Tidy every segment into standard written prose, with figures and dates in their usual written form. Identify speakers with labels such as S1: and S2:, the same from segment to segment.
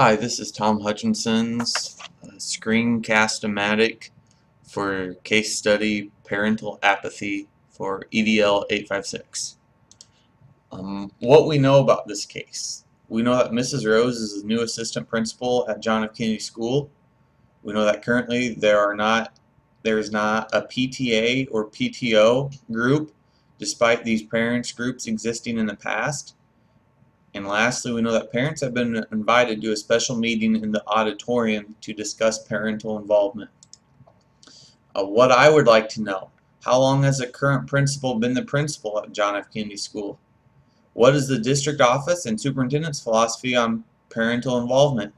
S1: Hi, this is Tom Hutchinson's screencast-o-matic for case study Parental Apathy for EDL 856. What we know about this case. We know that Mrs. Rose is the new assistant principal at John F. Kennedy School. We know that currently there's not a PTA or PTO group despite these parents groups existing in the past. And lastly, we know that parents have been invited to a special meeting in the auditorium to discuss parental involvement. What I would like to know, how long has the current principal been the principal at John F. Kennedy School? What is the district office and superintendent's philosophy on parental involvement?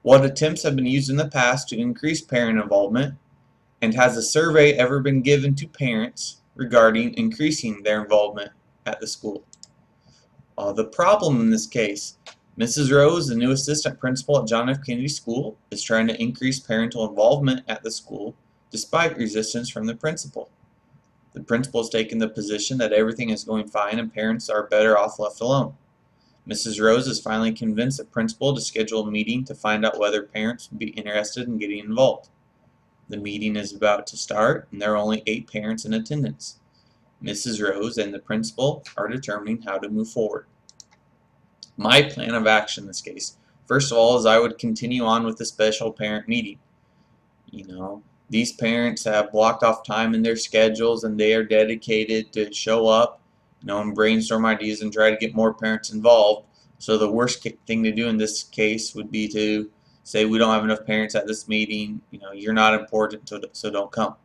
S1: What attempts have been used in the past to increase parent involvement? And has a survey ever been given to parents regarding increasing their involvement at the school? The problem in this case, Mrs. Rose, the new assistant principal at John F. Kennedy School, is trying to increase parental involvement at the school despite resistance from the principal. The principal has taken the position that everything is going fine and parents are better off left alone. Mrs. Rose has finally convinced the principal to schedule a meeting to find out whether parents would be interested in getting involved. The meeting is about to start and there are only 8 parents in attendance. Mrs. Rose and the principal are determining how to move forward. My plan of action in this case, first of all, is I would continue on with the special parent meeting. These parents have blocked off time in their schedules and they are dedicated to show up, and brainstorm ideas and try to get more parents involved. So the worst thing to do in this case would be to say we don't have enough parents at this meeting, you're not important, so don't come.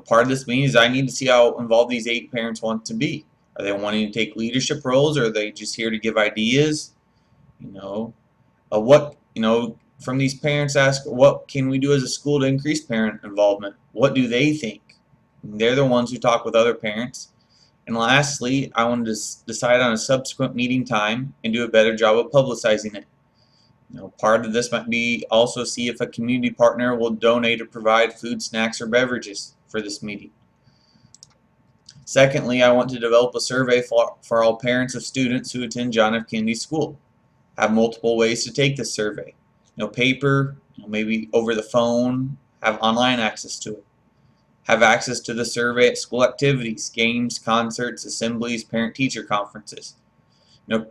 S1: Part of this meeting is I need to see how involved these 8 parents want to be. Are they wanting to take leadership roles, or are they just here to give ideas? From these parents ask, what can we do as a school to increase parent involvement? What do they think? They're the ones who talk with other parents. And lastly, I want to decide on a subsequent meeting time and do a better job of publicizing it. Part of this might be also see if a community partner will donate or provide food, snacks, or beverages for this meeting. Secondly, I want to develop a survey for all parents of students who attend John F. Kennedy School. Have multiple ways to take this survey. Paper, maybe over the phone, have online access to it. Have access to the survey at school activities, games, concerts, assemblies, parent-teacher conferences. The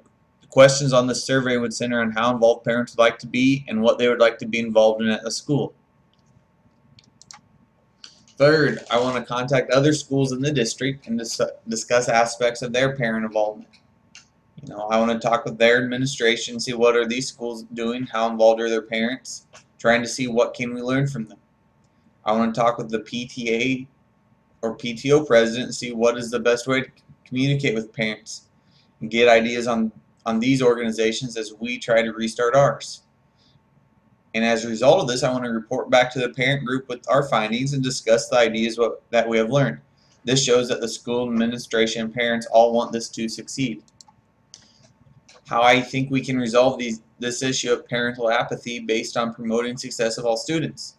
S1: questions on the survey would center on how involved parents would like to be and what they would like to be involved in at the school. Third, I want to contact other schools in the district and discuss aspects of their parent involvement. I want to talk with their administration, see what are these schools doing, how involved are their parents, trying to see what can we learn from them. I want to talk with the PTA or PTO president and see what is the best way to communicate with parents and get ideas on these organizations as we try to restart ours. And as a result of this, I want to report back to the parent group with our findings and discuss the ideas that we have learned. This shows that the school administration and parents all want this to succeed. How I think we can resolve this issue of parental apathy based on promoting success of all students.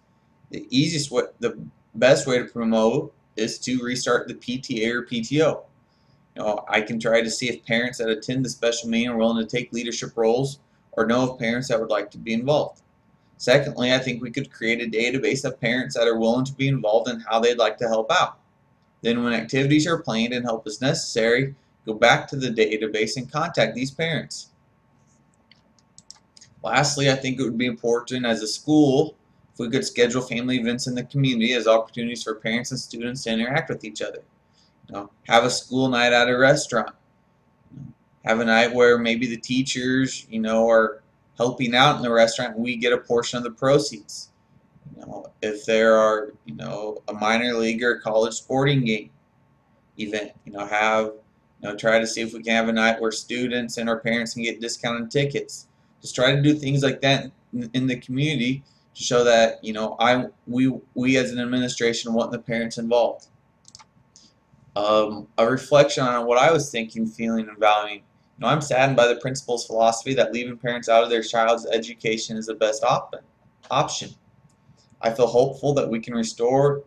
S1: The best way to promote is to restart the PTA or PTO. I can try to see if parents that attend the special meeting are willing to take leadership roles or know of parents that would like to be involved. Secondly, I think we could create a database of parents that are willing to be involved and how they'd like to help out. Then when activities are planned and help is necessary, go back to the database and contact these parents. Lastly, I think it would be important as a school if we could schedule family events in the community as opportunities for parents and students to interact with each other. Have a school night at a restaurant. Have a night where maybe the teachers, are helping out in the restaurant and we get a portion of the proceeds. If there are, a minor league or college sporting game event, try to see if we can have a night where students and our parents can get discounted tickets. Just try to do things like that in the community to show that, we as an administration want the parents involved. A reflection on what I was thinking, feeling, and valuing. I'm saddened by the principal's philosophy that leaving parents out of their child's education is the best option. I feel hopeful that we can restore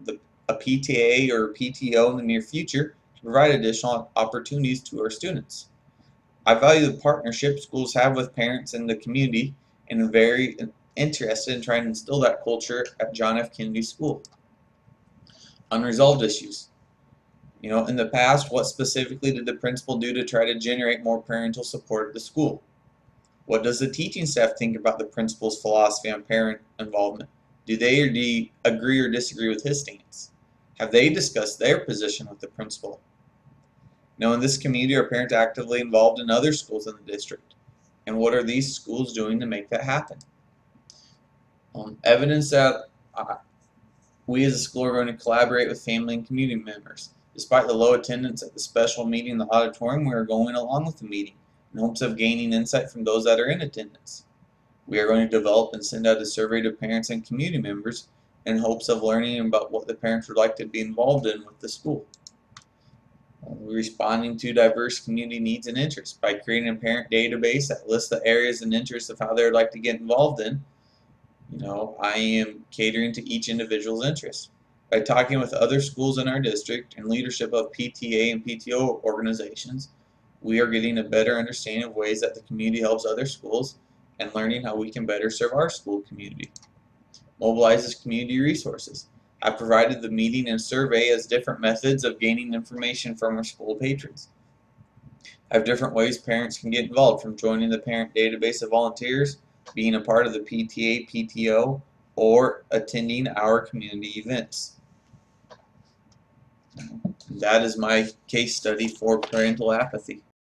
S1: a PTA or a PTO in the near future to provide additional opportunities to our students. I value the partnership schools have with parents and the community, and very interested in trying to instill that culture at John F. Kennedy School. Unresolved issues. In the past, what specifically did the principal do to try to generate more parental support at the school? What does the teaching staff think about the principal's philosophy on parent involvement? Do they agree or disagree with his stance? Have they discussed their position with the principal? In this community, are parents actively involved in other schools in the district? And what are these schools doing to make that happen? Evidence that we as a school are going to collaborate with family and community members. Despite the low attendance at the special meeting in the auditorium, we are going along with the meeting in hopes of gaining insight from those that are in attendance. We are going to develop and send out a survey to parents and community members in hopes of learning about what the parents would like to be involved in with the school. We're responding to diverse community needs and interests by creating a parent database that lists the areas and interests of how they would like to get involved in. I am catering to each individual's interests. By talking with other schools in our district and leadership of PTA and PTO organizations, we are getting a better understanding of ways that the community helps other schools and learning how we can better serve our school community. Mobilizes community resources. I provided the meeting and survey as different methods of gaining information from our school patrons. I have different ways parents can get involved, from joining the parent database of volunteers, being a part of the PTA, PTO, or attending our community events. That is my case study for parental apathy.